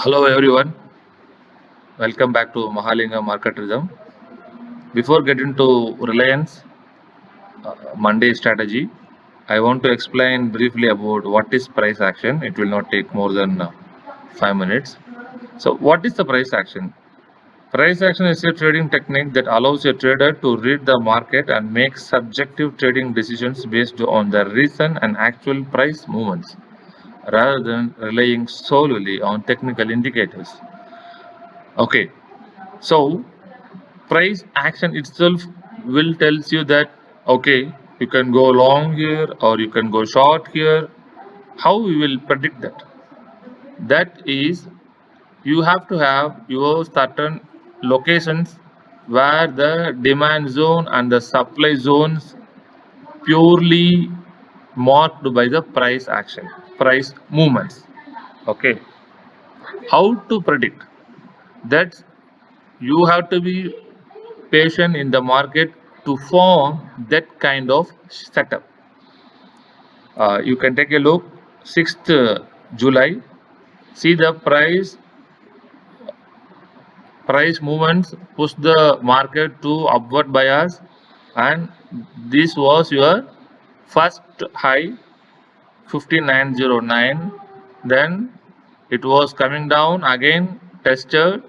Hello everyone, welcome back to Mahalinga Marketism. Before getting to Reliance Monday strategy, I want to explain briefly about what is price action. It will not take more than 5 minutes. So, what is the price action? Price action is a trading technique that allows a trader to read the market and make subjective trading decisions based on the recent and actual price movements rather than relying solely on technical indicators. Okay, so price action itself will tells you that okay, you can go long here or you can go short here. How we will predict that? That is, you have to have your certain locations where the demand zone and the supply zones purely marked by the price action, price movements. Okay, how to predict that? You have to be patient in the market to form that kind of setup. You can take a look, 6th July, see the price movements push the market to upward bias, and this was your first high 15909. Then it was coming down again, tested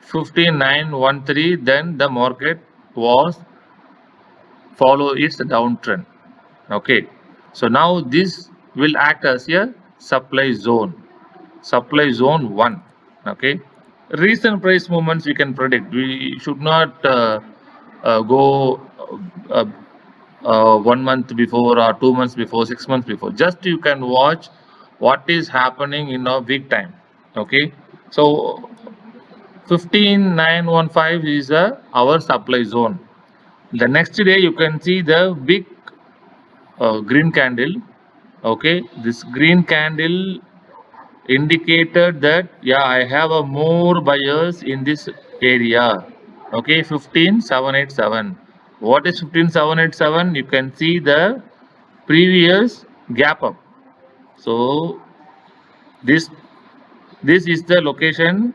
15913. Then the market was follow its downtrend. Okay, so now this will act as a supply zone 1. Okay, recent price movements we can predict. We should not go uh, 1 month before or 2 months before, 6 months before. Just you can watch what is happening in a week time. Okay, so 15915 is our supply zone. The next day you can see the big green candle. Okay, this green candle indicated that yeah, I have a more buyers in this area. Okay, 15787. What is 15787? You can see the previous gap up. So this is the location,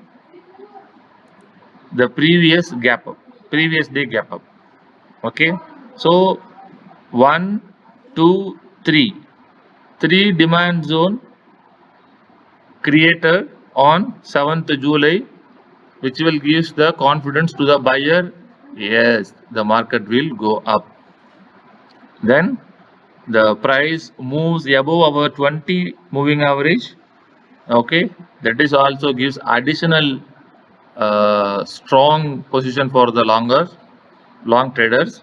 the previous gap up, previous day gap up. Okay, so 1 2 3, three demand zone created on 7th July, which will give the confidence to the buyer. Yes, the market will go up. Then the price moves above our 20 moving average. Okay, that is also gives additional strong position for the long traders,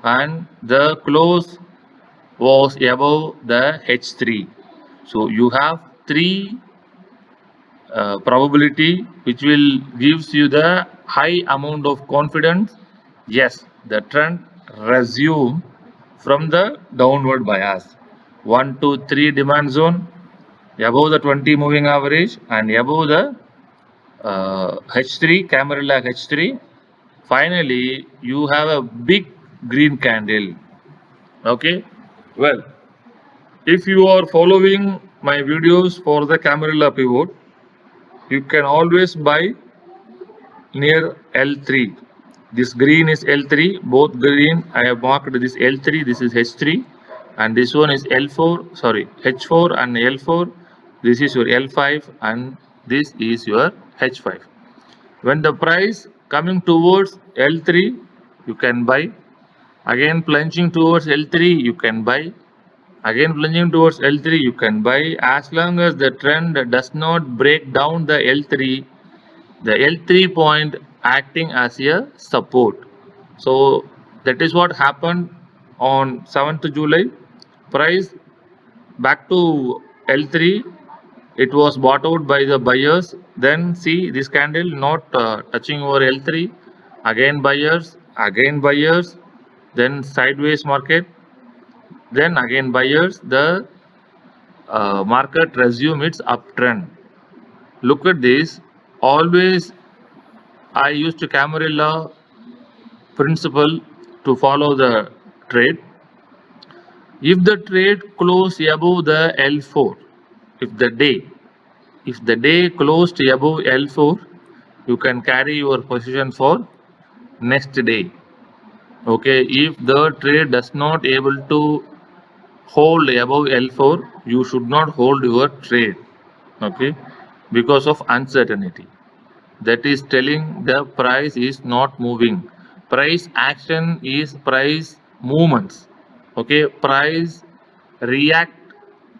and the close was above the H3. So you have three probability which will gives you the high amount of confidence. Yes, the trend resume from the downward bias. 1 2 3 demand zone above the 20 moving average and above the H3, Camarilla H3. Finally, you have a big green candle. Okay, well, if you are following my videos for the Camarilla pivot, you can always buy near L3. This green is L3, both green. I have marked this L3, this is H3, and this one is L4, sorry, H4 and L4. This is your L5 and this is your H5. When the price coming towards L3, you can buy. Again plunging towards L3, you can buy. Again plunging towards L3, you can buy. As long as the trend does not break down the L3, the L3 point acting as a support. So that is what happened on 7th July. Price back to L3. It was bought out by the buyers. Then see this candle not touching over L3. Again buyers, then sideways market, then again buyers. The market resume its uptrend. Look at this. Always I used to Camarilla principle to follow the trade. If the trade close above the L4, if the day if the day closed above L4, you can carry your position for next day. Okay, if the trade does not able to hold above L4, you should not hold your trade. Okay, because of uncertainty. That is telling the price is not moving. Price action is price movements. Okay, price react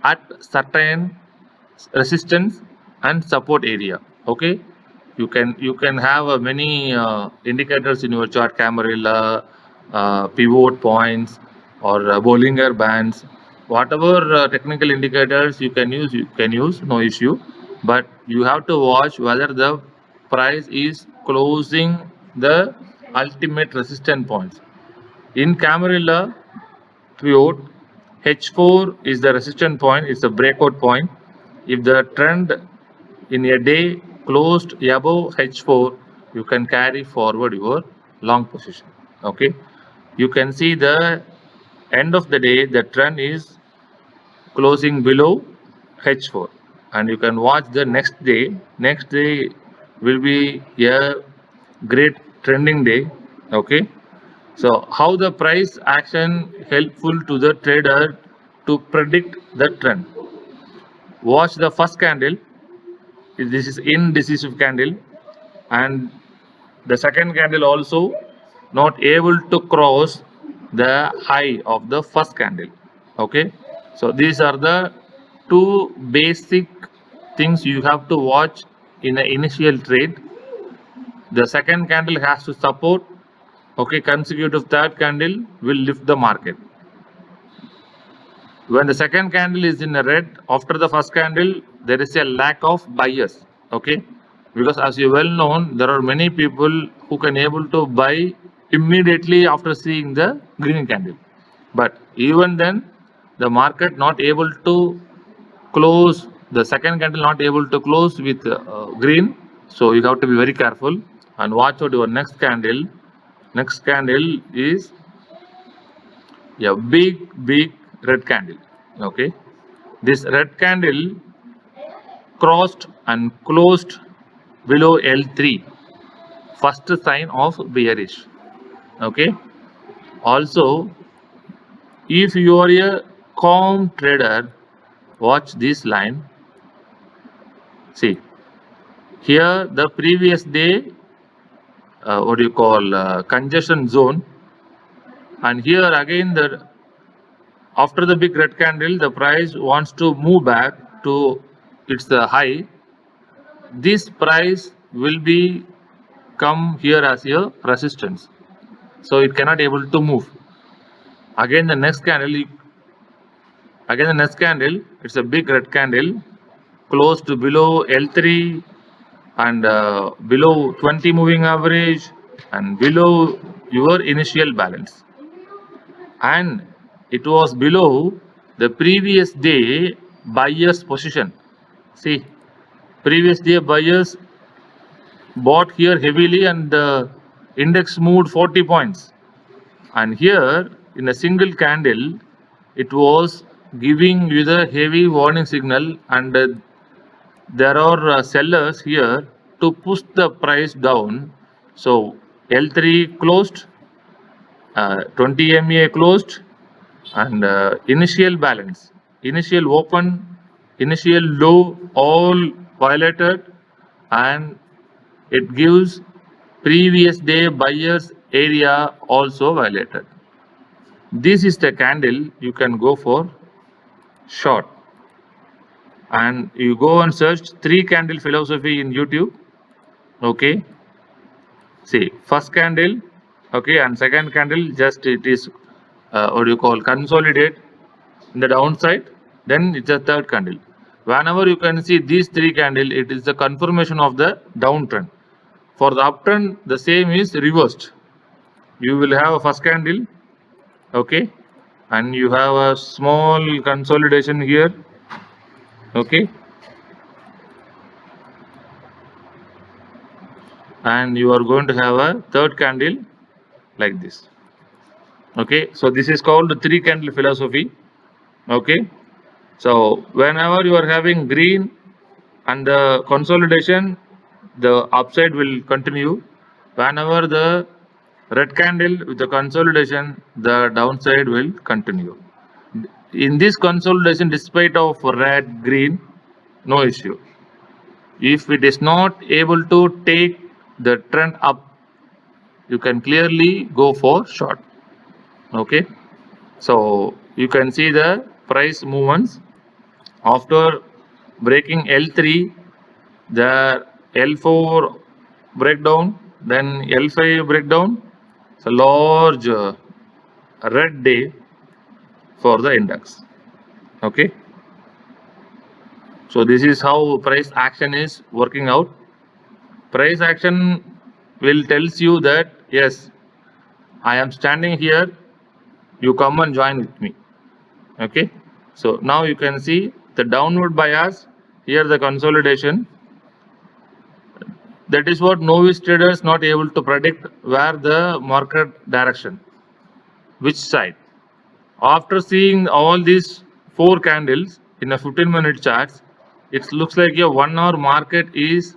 at certain resistance and support area. Okay, you can have many indicators in your chart, Camarilla, pivot points, or Bollinger Bands, whatever technical indicators you can use, no issue, but you have to watch whether the price is closing the ultimate resistance points. In Camarilla pivot, H4 is the resistance point, it's a breakout point. If the trend in a day closed above H4, you can carry forward your long position. Okay, you can see the end of the day, the trend is closing below H4, and you can watch the next day. Next day will be a great trending day. Okay, so how the price action helpful to the trader to predict the trend? Watch the first candle. This is indecisive candle, and the second candle also not able to cross the high of the first candle. Okay, so these are the two basic things you have to watch in the initial trade. The second candle has to support. Okay, consecutive third candle will lift the market. When the second candle is in a red after the first candle, there is a lack of buyers. Okay, because as you well known, there are many people who can able to buy immediately after seeing the green candle, but even then the market not able to close, the second candle not able to close with green, so you have to be very careful and watch out your next candle. Next candle is a big red candle. Okay, this red candle crossed and closed below L3, first sign of bearish. Okay, also if you are a calm trader, watch this line. See here, the previous day what do you call congestion zone, and here again the after the big red candle, the price wants to move back to its high. This price will be come here as a resistance, so it cannot able to move. Again the next candle, it's a big red candle, close to below L3 and below 20 moving average and below your initial balance, and it was below the previous day buyers position. See, previous day buyers bought here heavily, and the index moved 40 points, and here in a single candle it was giving you the heavy warning signal, and there are sellers here to push the price down. So L3 closed, 20 MA closed, and initial balance, initial open, initial low, all violated, and it gives previous day buyers area also violated. This is the candle you can go for short, and you go and search 3 candle philosophy in YouTube. Okay, see first candle, okay, and second candle just it is what do you call consolidate in the downside, then it's a third candle. Whenever you can see these 3 candle, it is the confirmation of the downtrend. For the uptrend, the same is reversed. You will have a first candle, okay, and you have a small consolidation here. Okay, and you are going to have a third candle like this. Okay, so this is called the 3 candle philosophy. Okay, so whenever you are having green, and the consolidation, the upside will continue. Whenever the red candle with the consolidation, the downside will continue. In this consolidation, despite of red, green, no issue. If it is not able to take the trend up, you can clearly go for short. Okay, so you can see the price movements after breaking L3, the L4 breakdown, then L5 breakdown. It's a large red day for the index. Okay, so this is how price action is working out. Price action will tells you that yes, I am standing here, you come and join with me. Okay, so now you can see the downward bias, here the consolidation. That is what novice traders not able to predict where the market direction, which side. After seeing all these 4 candles in a 15-minute charts, it looks like a 1 hour market is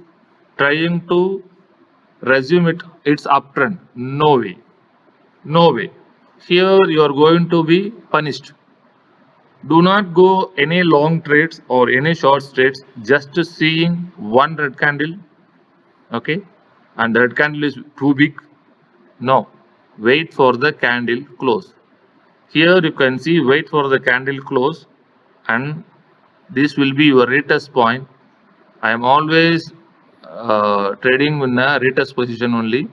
trying to resume its uptrend. No way. No way. Here you are going to be punished. Do not go any long trades or any short trades just to seeing one red candle. Okay, and the red candle is too big. No, wait for the candle close. Here you can see wait for the candle close, and this will be your retest point. I am always trading in a retest position only.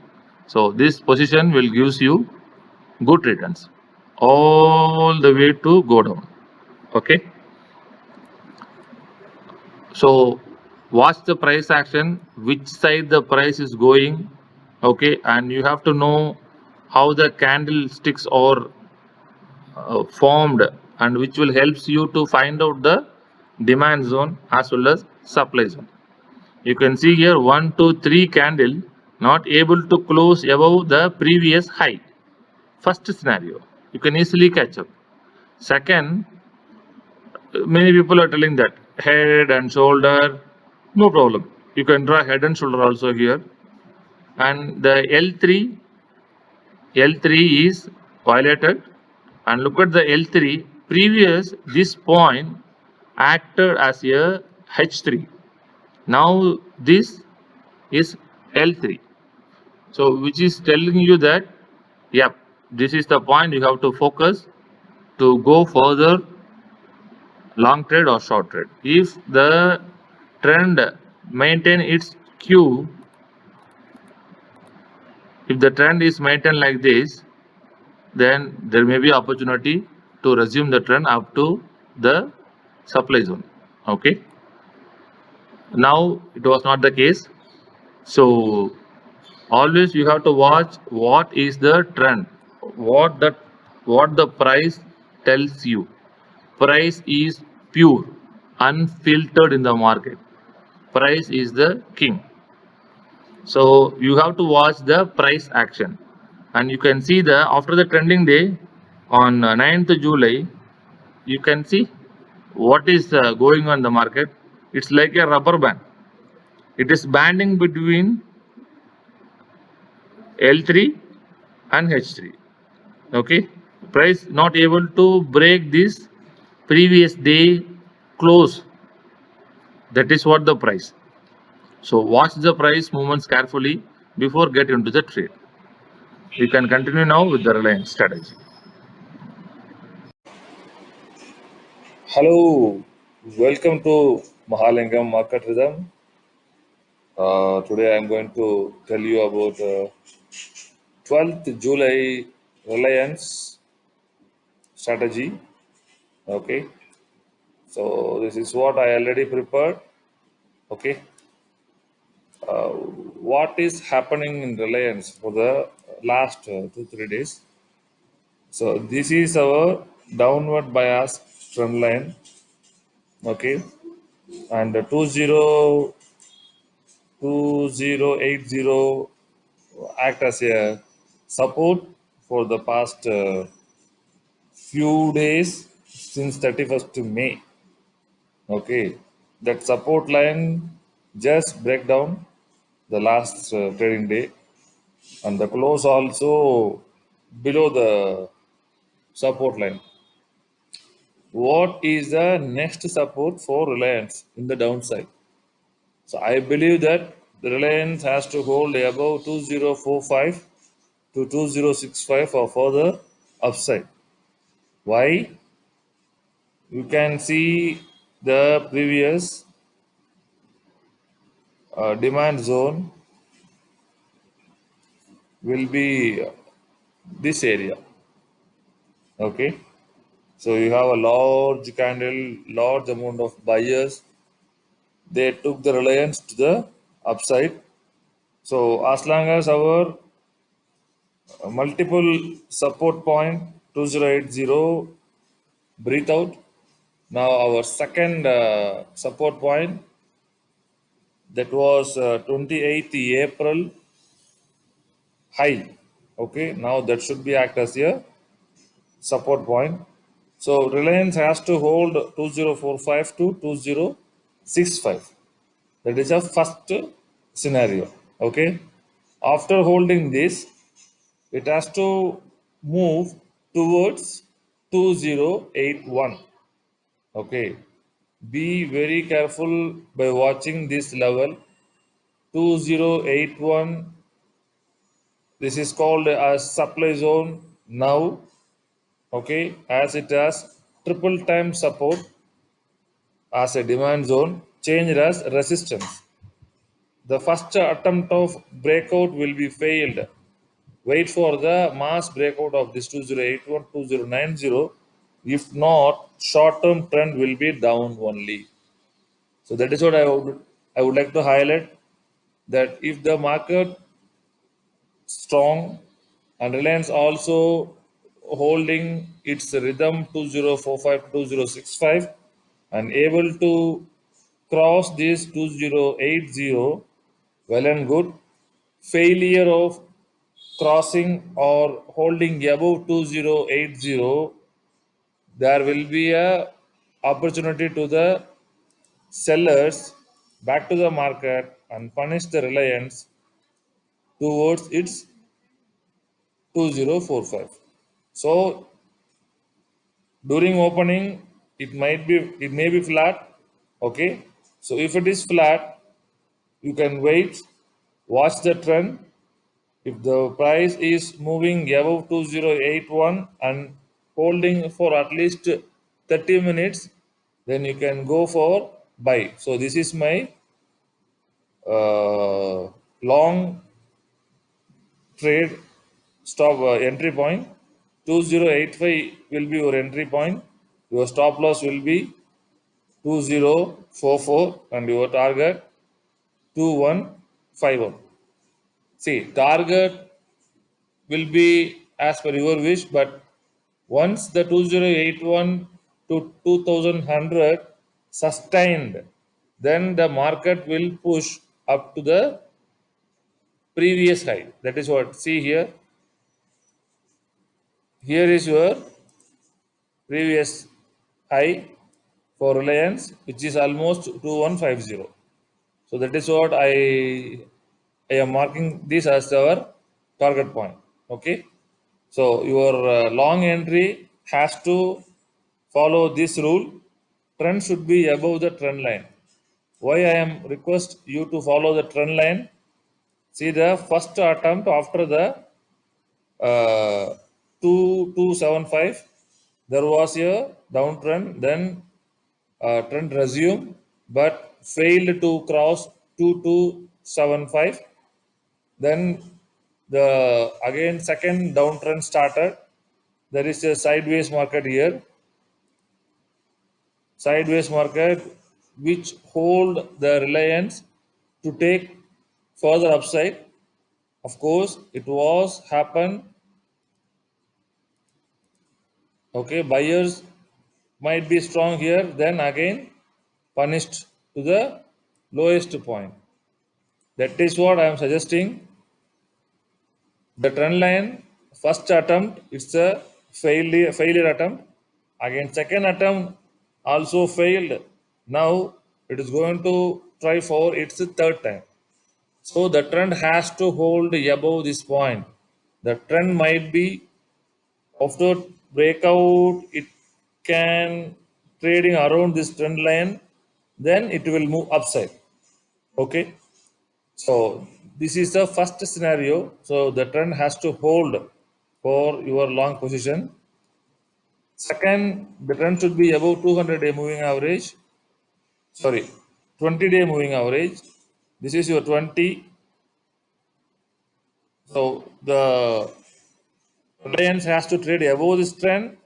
So this position will gives you good returns all the way to go down. Okay, so watch the price action, which side the price is going. Okay, and you have to know how the candlesticks are formed, and which will helps you to find out the demand zone as well as supply zone. You can see here 1, 2, 3 candle not able to close above the previous high. First scenario, you can easily catch up. Second, many people are telling that head and shoulder, no problem. You can draw head and shoulder also here. And the L3 is violated. And look at the L3. Previous, this point acted as a H3. Now this is L3. So which is telling you that, yep, this is the point you have to focus to go further long trade or short trade. If the trend maintain its Q, if the trend is maintained like this, then there may be opportunity to resume the trend up to the supply zone. Okay, now it was not the case. So always you have to watch what is the trend, what the price tells you. Price is pure, unfiltered in the market. Price is the king. So you have to watch the price action, and you can see the after the trending day on 9th July, you can see what is going on the market. It's like a rubber band. It is banding between L3 and H3. Okay, price not able to break this previous day close. That is what the price. So watch the price movements carefully before get into the trade. You can continue now with the Reliance strategy. Hello, welcome to Mahalingam Market Rhythm. Today I'm going to tell you about 12th July Reliance strategy. Okay, so this is what I already prepared. Okay, what is happening in Reliance for the last 2-3 days? So this is our downward bias trend line. Okay, and 2080 act as a support for the past few days since 31st to May. Okay, that support line just break down the last trading day, and the close also below the support line. What is the next support for Reliance in the downside? So I believe that the Reliance has to hold above 2045 to 2065 for further upside. Why? You can see the previous demand zone will be this area. Okay, so you have a large candle, large amount of buyers. They took the Reliance to the upside. So as long as our multiple support point 2080 breathe out. Now our second support point, that was 28th April high. Okay, now that should be act as a support point. So Reliance has to hold 2045 to 2065. That is a first scenario. Okay, after holding this, it has to move towards 2081. Okay, be very careful by watching this level 2081. This is called a supply zone now. Okay, as it has triple time support as a demand zone, changed as resistance. The first attempt of breakout will be failed. Wait for the mass breakout of this 2081 2090. If not, short term trend will be down only. So that is what I would like to highlight, that if the market strong and Reliance also holding its rhythm 2045 2065 and able to cross this 2080, well and good. Failure of crossing or holding above 2080, there will be a opportunity to the sellers back to the market and punish the Reliance towards its 2045. So during opening, it may be flat. Okay, so if it is flat, you can wait, watch the trend. If the price is moving above 2081 and holding for at least 30 minutes, then you can go for buy. So this is my long trade stop entry point. 2085 will be your entry point. Your stop loss will be 2044 and your target 2151. See, target will be as per your wish, but once the 2081 to 2100 sustained, then the market will push up to the previous high. That is what, see here. Here is your previous high for Reliance, which is almost 2150. So that is what I am marking this as our target point. Okay. So your long entry has to follow this rule. Trend should be above the trend line. Why I am request you to follow the trend line? See the first attempt after the 2275, there was a downtrend, then trend resumed but failed to cross 2275. Then the again second downtrend started. There is a sideways market here, sideways market which hold the Reliance to take further upside. Of course, it was happen. Okay, buyers might be strong here, then again punished to the lowest point. That is what I am suggesting. The trend line, first attempt, it's a failure attempt. Again, second attempt also failed. Now It is going to try for its third time. So the trend has to hold above this point. The trend might be after breakout, it can trading around this trend line, then it will move upside. Okay. So this is the first scenario. So the trend has to hold for your long position. Second, the trend should be above 200-day moving average. Sorry, 20-day moving average. This is your 20. So the Reliance has to trade above this trend.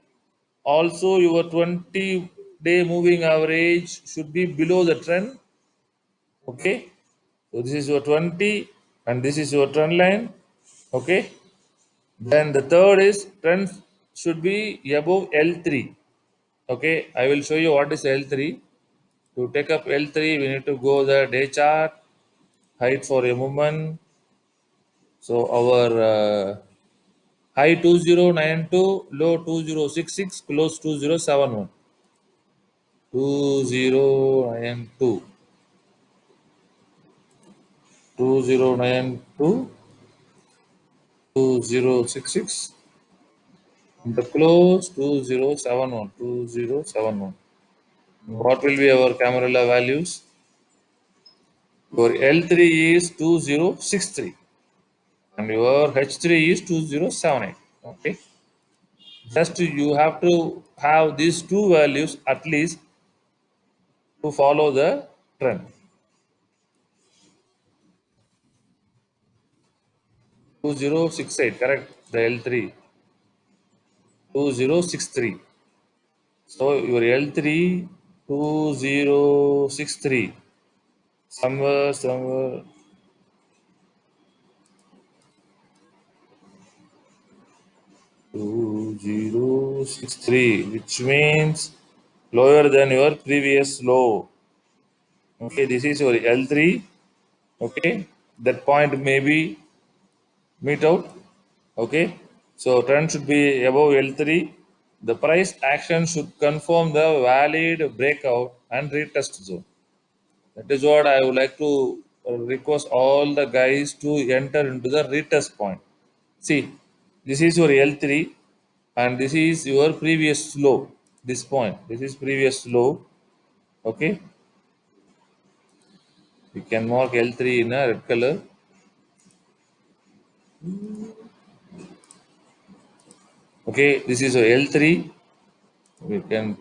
Also, your 20-day moving average should be below the trend. Okay. So this is your 20 and this is your trend line. Okay. Then the third is trend should be above L3. Okay. I will show you what is L3. To take up L3, we need to go the day chart, height for a movement. So our high 2092, low 2066, close 2071. 2092, 2092, 2066, and the close 2071, 2071. What will be our Camarilla values? Your L3 is 2063 and your H3 is 2078. Okay. Just you have to have these two values at least to follow the trend. 2068, correct? The L3. 2063. So your L3 2063. Somewhere 2063, which means lower than your previous low. Okay, this is your L3. Okay, that point may be meet out. Okay, so trend should be above L3. The price action should confirm the valid breakout and retest zone. That is what I would like to request all the guys to enter into the retest point. See, this is your L3 and this is your previous low. This point, this is previous low. Okay, you can mark L3 in a red color. Okay, this is your L3. We can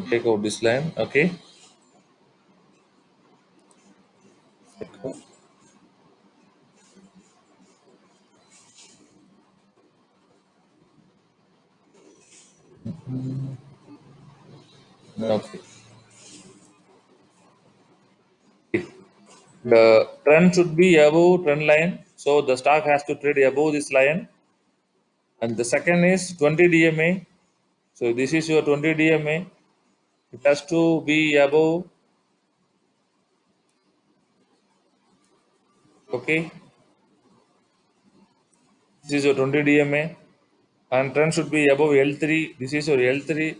take out this line. Okay. Okay. The trend should be above trend line. So the stock has to trade above this line. And the second is 20 DMA. So this is your 20 DMA. It has to be above. Okay. This is your 20 DMA. And trend should be above L3. This is your L3.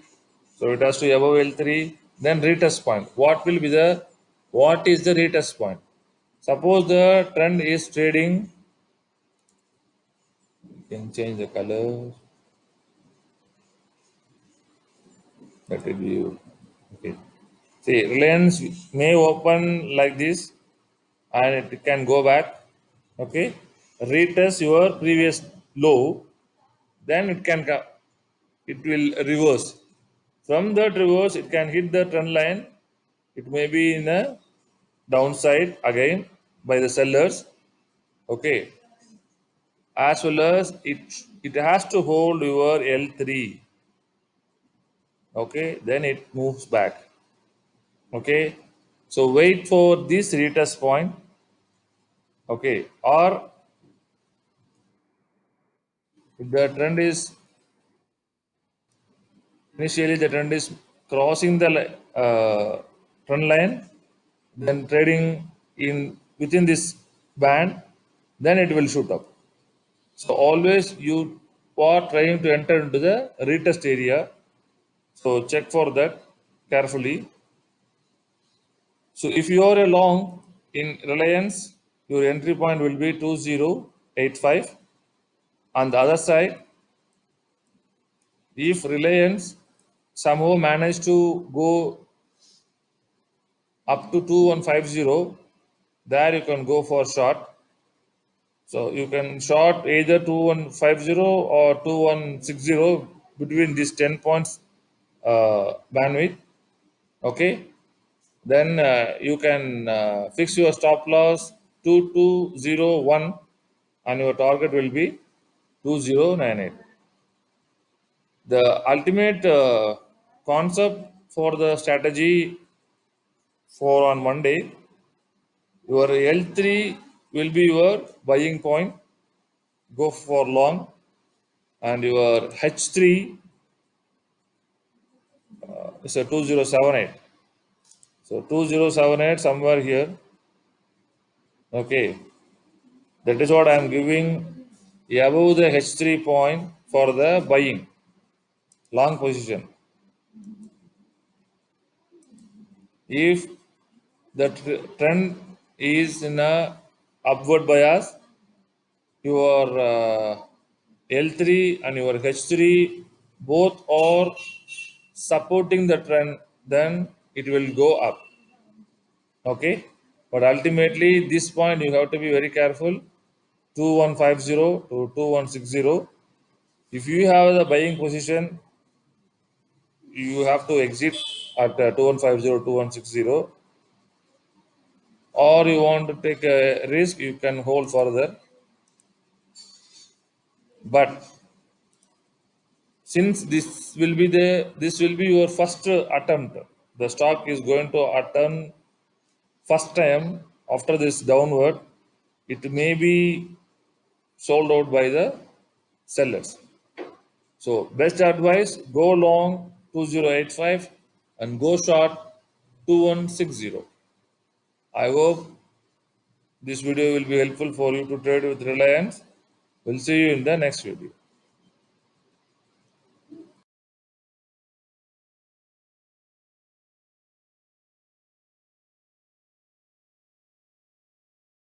So it has to be above L3. Then retest point. What is the retest point? Suppose the trend is trading. You can change the color. That will be okay. See, Reliance may open like this and it can go back. Okay. Retest your previous low, then it will reverse. From that reverse, it can hit the trend line. It may be in a downside again by the sellers. Okay. As well as it has to hold your L3. Okay, then it moves back. Okay, so wait for this retest point. Okay, or if the trend is initially the trend is crossing the trend line, then trading in within this band, then it will shoot up. So always you are trying to enter into the retest area. So check for that carefully. So if you are a long in Reliance, your entry point will be 2085. On the other side, if Reliance somehow managed to go up to 2150, there you can go for short. So you can short either 2150 or 2160 between these 10 points bandwidth. Okay, then you can fix your stop loss 2201 and your target will be 2098. The ultimate concept for the strategy for on Monday, your L3 will be your buying point, go for long, and your H3 is a 2078. So 2078 somewhere here. Okay, that is what I am giving above the H3 point for the buying long position. If the trend is in a upward bias, your L3 and your H3 both are supporting the trend, then it will go up. Okay, but ultimately this point you have to be very careful. 2150 to 2160. If you have the buying position, you have to exit at 2150 2160, or you want to take a risk, you can hold further. But since this will be your first attempt, the stock is going to attempt first time after this downward, it may be sold out by the sellers. So best advice, go long 2085 and go short 2160. I hope this video will be helpful for you to trade with Reliance. We'll see you in the next video.